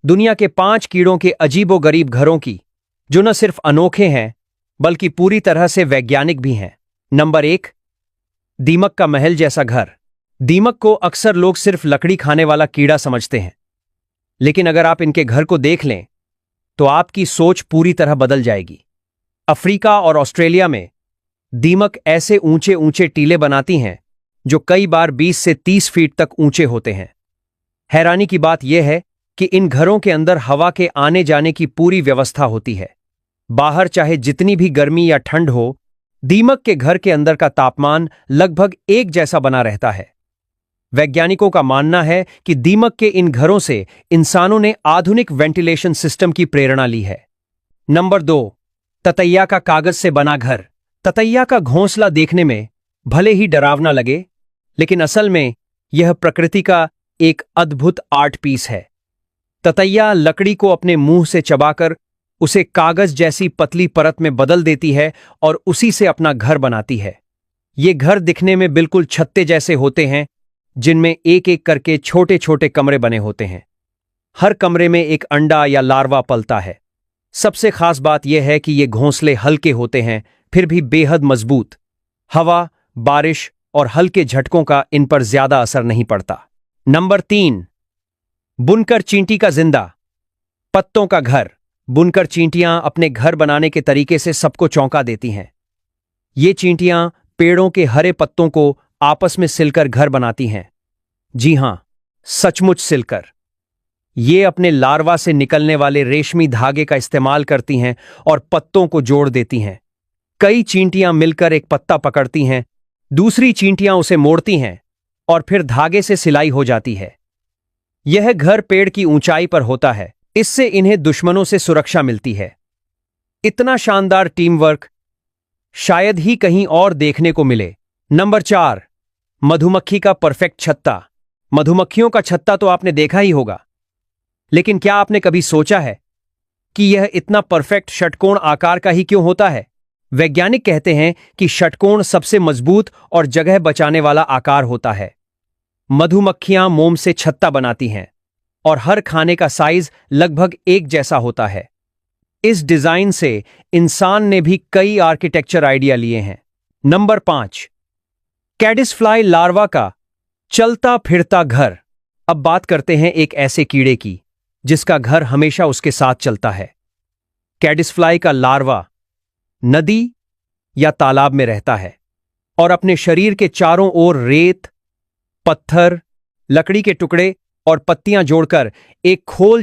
दुनिया के 5 कीड़ों के अजीबोगरीब घरों की, जो न सिर्फ अनोखे हैं बल्कि पूरी तरह से वैज्ञानिक भी हैं। नंबर 1, दीमक का महल जैसा घर। दीमक को अक्सर लोग सिर्फ लकड़ी खाने वाला कीड़ा समझते हैं, लेकिन अगर आप इनके घर को देख लें तो आपकी सोच पूरी तरह बदल जाएगी। अफ्रीका और ऑस्ट्रेलिया में दीमक ऐसे ऊंचे ऊंचे टीले बनाती हैं जो कई बार 20 से 30 फीट तक ऊंचे होते हैं। हैरानी की बात यह है कि इन घरों के अंदर हवा के आने जाने की पूरी व्यवस्था होती है। बाहर चाहे जितनी भी गर्मी या ठंड हो, दीमक के घर के अंदर का तापमान लगभग एक जैसा बना रहता है। वैज्ञानिकों का मानना है कि दीमक के इन घरों से इंसानों ने आधुनिक वेंटिलेशन सिस्टम की प्रेरणा ली है। नंबर 2, ततैया का कागज से बना घर। ततैया का घोंसला देखने में भले ही डरावना लगे, लेकिन असल में यह प्रकृति का एक अद्भुत आर्ट पीस है। ततैया लकड़ी को अपने मुंह से चबाकर उसे कागज जैसी पतली परत में बदल देती है और उसी से अपना घर बनाती है। ये घर दिखने में बिल्कुल छत्ते जैसे होते हैं, जिनमें एक एक करके छोटे छोटे कमरे बने होते हैं। हर कमरे में एक अंडा या लार्वा पलता है। सबसे खास बात यह है कि ये घोंसले हल्के होते हैं, फिर भी बेहद मजबूत। हवा, बारिश और हल्के झटकों का इन पर ज्यादा असर नहीं पड़ता। नंबर 3, बुनकर चींटी का जिंदा पत्तों का घर। बुनकर चींटियां अपने घर बनाने के तरीके से सबको चौंका देती हैं। ये चींटियां पेड़ों के हरे पत्तों को आपस में सिलकर घर बनाती हैं। जी हां, सचमुच सिलकर। ये अपने लार्वा से निकलने वाले रेशमी धागे का इस्तेमाल करती हैं और पत्तों को जोड़ देती हैं। कई चींटियां मिलकर एक पत्ता पकड़ती हैं, दूसरी चींटियां उसे मोड़ती हैं और फिर धागे से सिलाई हो जाती है। यह घर पेड़ की ऊंचाई पर होता है, इससे इन्हें दुश्मनों से सुरक्षा मिलती है। इतना शानदार टीम वर्क शायद ही कहीं और देखने को मिले। नंबर 4, मधुमक्खी का परफेक्ट छत्ता। मधुमक्खियों का छत्ता तो आपने देखा ही होगा, लेकिन क्या आपने कभी सोचा है कि यह इतना परफेक्ट षटकोण आकार का ही क्यों होता है? वैज्ञानिक कहते हैं कि षटकोण सबसे मजबूत और जगह बचाने वाला आकार होता है। मधुमक्खियां मोम से छत्ता बनाती हैं और हर खाने का साइज लगभग एक जैसा होता है। इस डिजाइन से इंसान ने भी कई आर्किटेक्चर आइडिया लिए हैं। नंबर 5, कैडिसफ्लाई लार्वा का चलता फिरता घर। अब बात करते हैं एक ऐसे कीड़े की जिसका घर हमेशा उसके साथ चलता है। कैडिसफ्लाई का लार्वा नदी या तालाब में रहता है और अपने शरीर के चारों ओर रेत, पत्थर, लकड़ी के टुकड़े और पत्तियां जोड़कर एक खोल